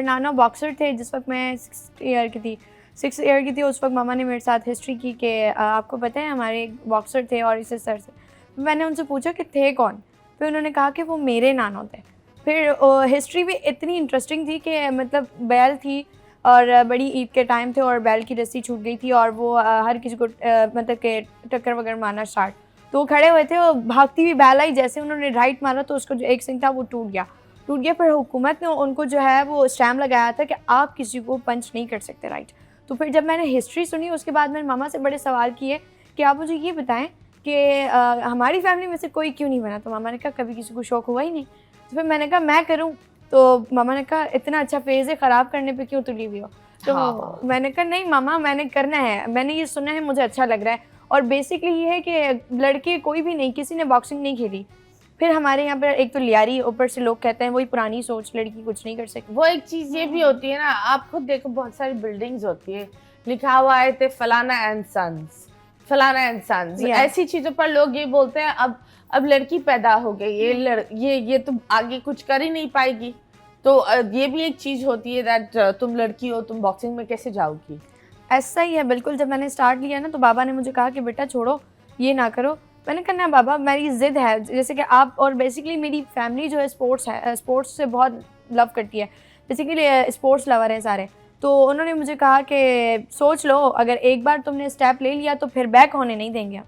और नाना बॉक्सर थे। जिस वक्त मैं 6 ईयर की थी उस वक्त मामा ने मेरे साथ हिस्ट्री की कि आपको पता है हमारे एक बॉक्सर थे और इसे सर से। मैंने उनसे पूछा कि थे कौन, फिर उन्होंने कहा कि वो मेरे नाना थे। फिर हिस्ट्री भी इतनी इंटरेस्टिंग थी कि मतलब बैल थी और बड़ी ईद के टाइम थे और बैल की रस्सी छूट गई थी और वो हर किसी को मतलब कि टक्कर वगैरह मारना स्टार्ट। तो वो खड़े हुए थे और भागती हुई बैल आई, जैसे उन्होंने राइट मारा तो उसका जो एक सिंग था वो टूट गया। फिर हुकूमत ने उनको जो है वो स्टैम्प लगाया था कि आप किसी को पंच नहीं कर सकते, राइट। तो फिर जब मैंने हिस्ट्री सुनी उसके बाद मैंने मामा से बड़े सवाल किए कि आप मुझे ये बताएं कि हमारी फैमिली में से कोई क्यों नहीं बना। तो मामा ने कहा कभी किसी को शौक हुआ ही नहीं। तो फिर मैंने कहा मैं करूँ। तो मामा ने कहा इतना अच्छा फेज़ है, ख़राब करने पे क्यों तुली हुई हो। तो मैंने कहा नहीं मामा मैंने करना है, मैंने ये सुना है, मुझे अच्छा लग रहा है। और बेसिकली ये है कि लड़के कोई भी नहीं, किसी ने बॉक्सिंग नहीं खेली। फिर हमारे यहाँ पर एक तो लियारी, ऊपर से लोग कहते हैं वही पुरानी सोच, लड़की कुछ नहीं कर सकती। वो एक चीज़ ये भी होती है ना, आप खुद देखो बहुत सारी बिल्डिंग्स होती है लिखा हुआ है थे फलाना एंड सन्स, फलाना एंड सन्स। ऐसी चीज़ों पर लोग ये बोलते हैं अब लड़की पैदा हो गई, ये तो आगे कुछ कर ही नहीं पाएगी। तो ये भी एक चीज़ होती है दैट तुम लड़की हो, तुम बॉक्सिंग में कैसे जाओगी। ऐसा ही है बिल्कुल। जब मैंने स्टार्ट लिया ना तो बाबा ने मुझे कहा कि बेटा छोड़ो, ये ना करो। मैंने कहा ना बाबा मेरी ज़िद है, जैसे कि आप और बेसिकली मेरी फैमिली जो है स्पोर्ट्स से बहुत लव करती है, बेसिकली स्पोर्ट्स लवर हैं सारे। तो उन्होंने मुझे कहा कि सोच लो, अगर एक बार तुमने स्टेप ले लिया तो फिर बैक होने नहीं देंगे हम।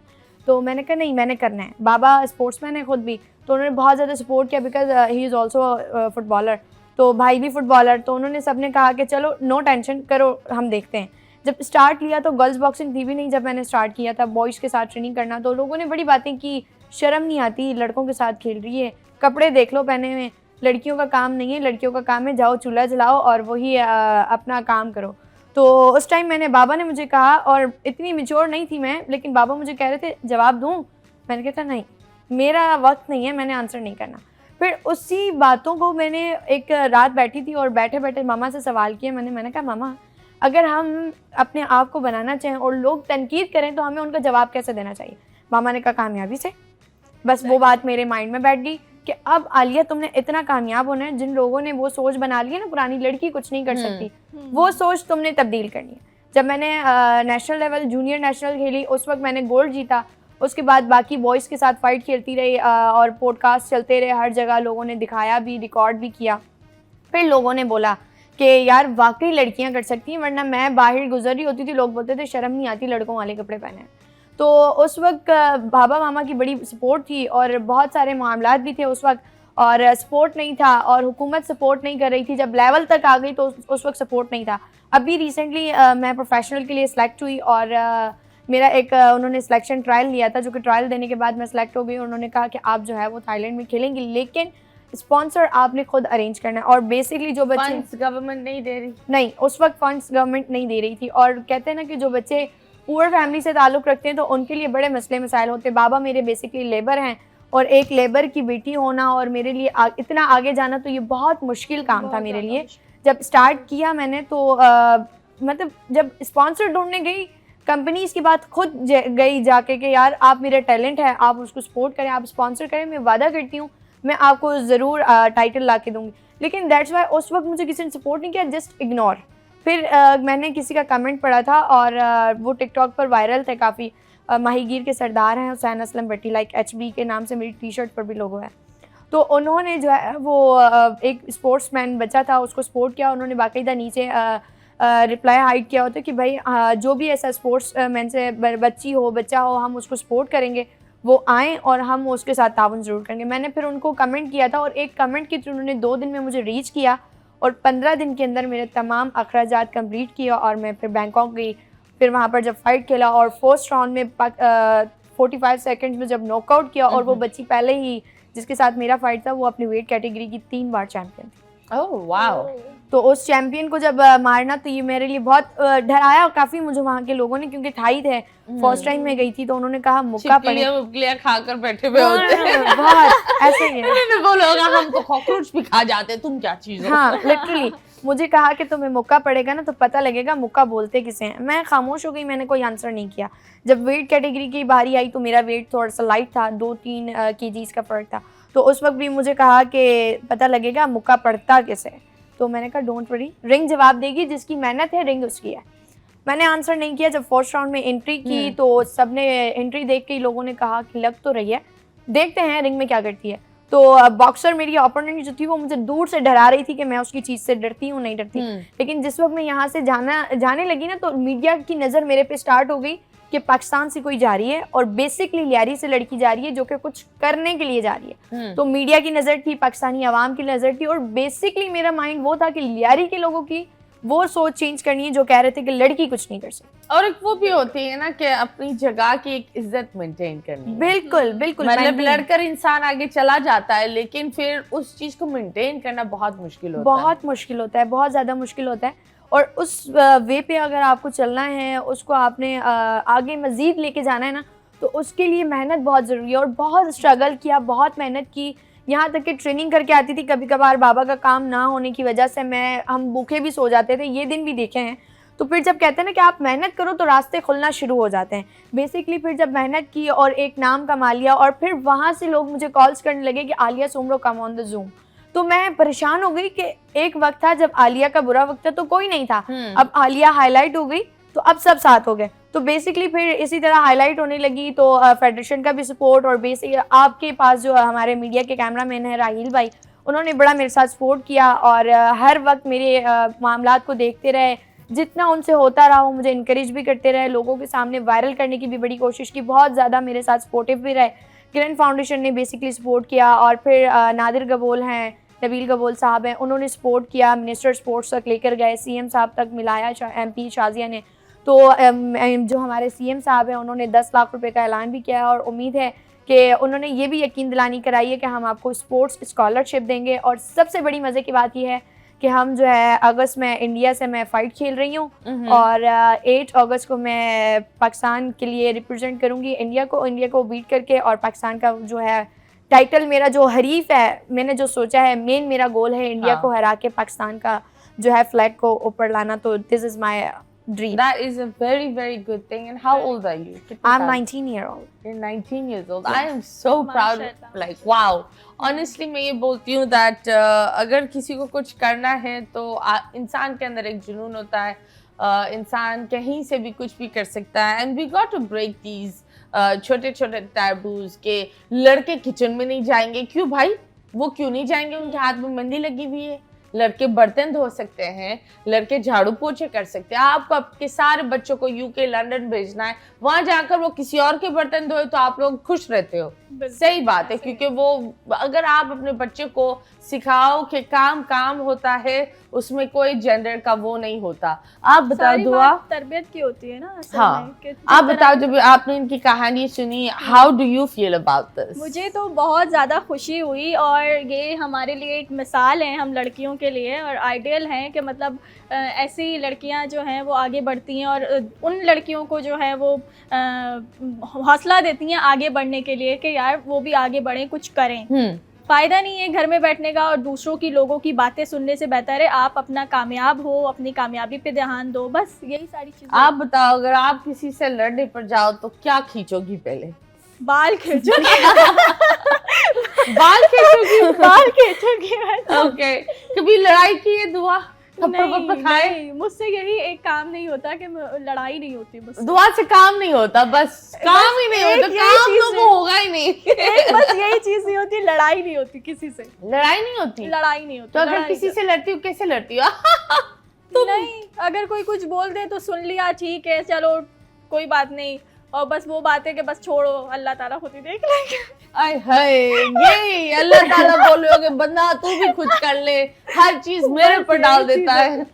तो मैंने कहा नहीं मैंने करना है। बाबा स्पोर्ट्समैन है खुद भी, तो उन्होंने बहुत ज़्यादा सपोर्ट किया because he is also footballer. तो भाई भी फुटबॉलर, तो उन्होंने सबने कहा कि चलो नो टेंशन करो, हम देखते हैं। जब स्टार्ट लिया तो गर्ल्स बॉक्सिंग थी भी नहीं जब मैंने स्टार्ट किया था, बॉयज़ के साथ ट्रेनिंग करना। तो लोगों ने बड़ी बातें की, शर्म नहीं आती, लड़कों के साथ खेल रही है, कपड़े देख लो पहने हुए, लड़कियों का काम नहीं है, लड़कियों का काम है जाओ चूल्हा जलाओ और वही अपना काम करो। तो उस टाइम मैंने, बाबा ने मुझे कहा, और इतनी मैच्योर नहीं थी मैं, लेकिन बाबा मुझे कह रहे थे जवाब दूँ। मैंने कहा था नहीं मेरा वक्त नहीं है, मैंने आंसर नहीं करना। फिर उसी बातों को मैंने एक रात बैठी थी और बैठे बैठे मामा से सवाल किया। मैंने कहा मामा अगर हम अपने आप को बनाना चाहें और लोग तनकीद करें तो हमें उनका जवाब कैसे देना चाहिए। मामा ने कहा कामयाबी से। बस वो बात मेरे माइंड में बैठ गई कि अब आलिया तुमने इतना कामयाब होना है, जिन लोगों ने वो सोच बना ली है ना पुरानी लड़की कुछ नहीं कर सकती, वो सोच तुमने तब्दील करनी है। जब मैंने नेशनल लेवल जूनियर नेशनल खेली उस वक्त मैंने गोल्ड जीता। उसके बाद बाकी बॉयज़ के साथ फाइट खेलती रही और पॉडकास्ट चलते रहे, हर जगह लोगों ने दिखाया भी, रिकॉर्ड भी किया। फिर लोगों ने बोला कि यार वाकई लड़कियां कर सकती हैं, वरना मैं बाहर गुजर रही होती थी लोग बोलते थे शर्म नहीं आती लड़कों वाले कपड़े पहने। तो उस वक्त बाबा मामा की बड़ी सपोर्ट थी और बहुत सारे मामलात भी थे उस वक्त, और सपोर्ट नहीं था और हुकूमत सपोर्ट नहीं कर रही थी। जब लेवल तक आ गई तो उस वक्त सपोर्ट नहीं था। अभी रिसेंटली मैं प्रोफेशनल के लिए सिलेक्ट हुई और मेरा एक उन्होंने सिलेक्शन ट्रायल लिया था, जो कि ट्रायल देने के बाद मैं सिलेक्ट हो गई। उन्होंने कहा कि आप जो है वो थाईलैंड में खेलेंगी, लेकिन स्पॉन्सर आपने खुद अरेंज करना है। और बेसिकली जो बच्चे फंड्स गवर्नमेंट नहीं दे रही, नहीं उस वक्त फंड्स गवर्नमेंट नहीं दे रही थी। और कहते हैं ना कि जो बच्चे पुअर फैमिली से ताल्लुक़ रखते हैं तो उनके लिए बड़े मसले मसाइल होते हैं। बाबा मेरे बेसिकली लेबर हैं और एक लेबर की बेटी होना और मेरे लिए इतना आगे जाना, तो ये बहुत मुश्किल काम था मेरे लिए। जब स्टार्ट किया मैंने तो मतलब जब स्पॉन्सर ढूंढने गई, कंपनीज़ की बात खुद गई जाके कि यार आप मेरा टैलेंट है, आप उसको सपोर्ट करें, आप स्पॉन्सर करें, मैं वादा करती हूँ मैं आपको ज़रूर टाइटल ला के दूँगी। लेकिन दैट्स वाई उस वक्त मुझे किसी ने सपोर्ट नहीं किया, जस्ट इग्नोर। फिर मैंने किसी का कमेंट पढ़ा था और वो टिकटॉक पर वायरल थे काफ़ी। माहीगीर के सरदार हैं हुसैन असलम भट्टी, लाइक HB के नाम से मेरी टी-शर्ट पर भी लोगो है। तो उन्होंने जो है वो एक स्पोर्ट्समैन बच्चा था उसको सपोर्ट किया। उन्होंने बाकायदा नीचे रिप्लाई हाइड किया होता कि भाई जो भी ऐसा स्पोर्ट्स मैन से बच्ची हो बच्चा हो हम उसको सपोर्ट करेंगे, वो आएँ और हम उसके साथ ताउन ज़रूर करेंगे। मैंने फिर उनको कमेंट किया था और एक कमेंट के थ्रू उन्होंने 2 दिन में मुझे रीच किया और 15 दिन के अंदर मेरे तमाम अखराजात कंप्लीट किया और मैं फिर बैंकॉक गई। फिर वहाँ पर जब फाइट खेला और फर्स्ट राउंड में 45 सेकंड्स में जब नॉकआउट किया, और वो बच्ची पहले ही जिसके साथ मेरा फाइट था वो अपनी वेट कैटेगरी की 3 बार चैम्पियन थी। Oh wow. तो उस चैम्पियन को जब मारना तो ये मेरे लिए बहुत डराया काफ़ी मुझे वहाँ के लोगों ने, क्योंकि थाई थे, फर्स्ट टाइम मैं गई थी। तो उन्होंने कहा मुक्का पड़े खाकर बैठे हुए होते हैं बहुत ऐसे ही है। वो लोग हम तो कॉकरोच भी खा जाते, तुम क्या चीज़ हो। हाँ लिटरली मुझे कहा कि तुम्हें मुक्का पड़ेगा ना तो पता लगेगा मुक्का बोलते किसे हैं। मैं खामोश हो गई, मैंने कोई आंसर नहीं किया। जब वेट कैटेगरी की बारी आई तो मेरा वेट थोड़ा सा लाइट था, 2-3 kgs का फ़र्क था। तो उस वक्त भी मुझे कहा कि पता लगेगा मुक्का पड़ता किसे। तो मैंने कहा डोंट वरी, रिंग जवाब देगी, जिसकी मेहनत है रिंग उसकी है। मैंने आंसर नहीं किया। जब फर्स्ट राउंड में एंट्री की तो सबने एंट्री देख के लोगों ने कहा कि लग तो रही है, देखते हैं रिंग में क्या करती है। तो बॉक्सर मेरी ओपोनेंट जो थी वो मुझे दूर से डरा रही थी कि मैं उसकी चीज़ से डरती हूँ, नहीं डरती। लेकिन जिस वक्त मैं यहाँ से जाने लगी ना, तो मीडिया की नज़र मेरे पे स्टार्ट हो गई कि पाकिस्तान से कोई जा रही है और बेसिकली लियारी से लड़की जा रही है जो कि कुछ करने के लिए जा रही है। तो मीडिया की नज़र थी, पाकिस्तानी आवाम की नज़र थी, और बेसिकली मेरा माइंड वो था कि लियारी के लोगों की वो सोच चेंज करनी है जो कह रहे थे कि लड़की कुछ नहीं कर सकती। और एक वो भी होती है ना कि अपनी जगह की एक इज्जत मेंटेन करनी है। बिल्कुल बिल्कुल, मतलब लड़कर इंसान आगे चला जाता है, लेकिन फिर उस चीज को मेंटेन करना बहुत मुश्किल होता है। बहुत मुश्किल होता है, बहुत ज़्यादा मुश्किल होता है। और उस वे पे अगर आपको चलना है, उसको आपने आगे मज़ीद लेके जाना है ना, तो उसके लिए मेहनत बहुत ज़रूरी है। और बहुत स्ट्रगल किया, बहुत मेहनत की, यहाँ तक कि ट्रेनिंग करके आती थी। कभी कभार बाबा का काम ना होने की वजह से हम भूखे भी सो जाते थे, ये दिन भी देखे हैं। तो फिर जब कहते हैं ना कि आप मेहनत करो तो रास्ते खुलना शुरू हो जाते हैं। बेसिकली फिर जब मेहनत की और एक नाम कमा लिया, और फिर वहाँ से लोग मुझे कॉल्स करने लगे कि Alia Soomro come on the zoom. तो मैं परेशान हो गई कि एक वक्त था जब आलिया का बुरा वक्त था तो कोई नहीं था, अब आलिया हाईलाइट हो गई तो अब सब साथ हो गए। तो बेसिकली फिर इसी तरह हाईलाइट होने लगी, तो फेडरेशन का भी सपोर्ट, और बेसिकली आपके पास जो हमारे मीडिया के कैमरामैन हैं राहील भाई, उन्होंने बड़ा मेरे साथ सपोर्ट किया और हर वक्त मेरे मामलात को देखते रहे। जितना उनसे होता रहा वो मुझे इनकरेज भी करते रहे, लोगों के सामने वायरल करने की भी बड़ी कोशिश की, बहुत ज़्यादा मेरे साथ सपोर्टिव भी रहे। किरण फाउंडेशन ने बेसिकली सपोर्ट किया, और फिर नादिर गबोल हैं, नबील गबोल साहब हैं, उन्होंने सपोर्ट किया। मिनिस्टर स्पोर्ट्स तक लेकर गए, सीएम साहब तक मिलाया MP शाजिया ने। तो जो हमारे सीएम साहब हैं उन्होंने 10 लाख रुपए का ऐलान भी किया है, और उम्मीद है कि उन्होंने ये भी यकीन दिलानी कराई है कि हम आपको स्पोर्ट्स स्कॉलरशिप देंगे। और सबसे बड़ी मज़े की बात यह है कि हम जो है अगस्त में इंडिया से मैं फ़ाइट खेल रही हूँ, और 8 अगस्त को मैं पाकिस्तान के लिए रिप्रेजेंट करूँगी इंडिया को बीट करके। और पाकिस्तान का जो है टाइटल, मेरा जो हरीफ है, मैंने जो सोचा है, मेन मेरा गोल है इंडिया को हरा के पाकिस्तान का जो है फ्लैग को ऊपर लाना। तो this is my dream. That is a very, very good thing. And how old are you? I'm 19-year-old. You're 19 years old. I am so proud. Like, wow. Honestly, मैं ये बोलती हूँ that अगर किसी को कुछ करना है तो इंसान के अंदर एक जुनून होता है, इंसान कहीं से भी कुछ भी कर सकता है। And we got to break these छोटे छोटे taboos के लड़के किचन में नहीं जाएंगे। क्यों भाई? वो क्यों नहीं जाएंगे? उनके हाथ में मेहंदी लगी हुई है। लड़के बर्तन धो सकते हैं, लड़के झाड़ू पोछे कर सकते हैं। आपको आपके सारे बच्चों को यूके लंदन भेजना है, वहां जाकर वो किसी और के बर्तन धोए तो आप लोग खुश रहते हो। सही बात है, क्योंकि वो अगर आप अपने बच्चे को सिखाओ कि काम होता है, उसमें कोई जेंडर का वो नहीं होता। आप बताओ दुआ, तरबियत की होती है ना। हाँ, आप बताओ जब आपने इनकी कहानी सुनी, how do you feel about this? मुझे तो बहुत ज़्यादा खुशी हुई, और ये हमारे लिए एक मिसाल है, हम लड़कियों के लिए, और आइडियल हैं कि मतलब ऐसी लड़कियां जो हैं वो आगे बढ़ती हैं, और उन लड़कियों को जो है वो हौसला देती हैं आगे बढ़ने के लिए कि यार वो भी आगे बढ़ें, कुछ करें। फ़ायदा नहीं है घर में बैठने का और दूसरों की लोगों की बातें सुनने से। बेहतर है आप अपना कामयाब हो, अपनी कामयाबी पे ध्यान दो, बस यही सारी चीज़ें। आप बताओ, अगर आप किसी से लड़ने पर जाओ तो क्या खींचोगी? पहले बाल खींचोगी। बाल खींचोगी? बाल खींचोगी। ओके, कभी लड़ाई की है दुआ? नहीं, मुझसे यही एक काम नहीं होता कि लड़ाई नहीं होती, बस दुआ से काम नहीं होता, बस काम ही नहीं होता, काम तो वो होगा ही नहीं। बस यही चीज नहीं होती, लड़ाई नहीं होती किसी से। लड़ाई नहीं होती? लड़ाई नहीं होती। तो अगर किसी से लड़ती हो, कैसे लड़ती हो? नहीं, अगर कोई कुछ बोल दे तो सुन लिया, ठीक है चलो कोई बात नहीं, और बस वो बात है कि बस छोड़ो, अल्लाह ताला खुद ही देख लेंगे। आय हाय, ये अल्लाह ताला बोलोगे बंदा तू भी खुद कर ले, हर चीज मेरे पर डाल देता है।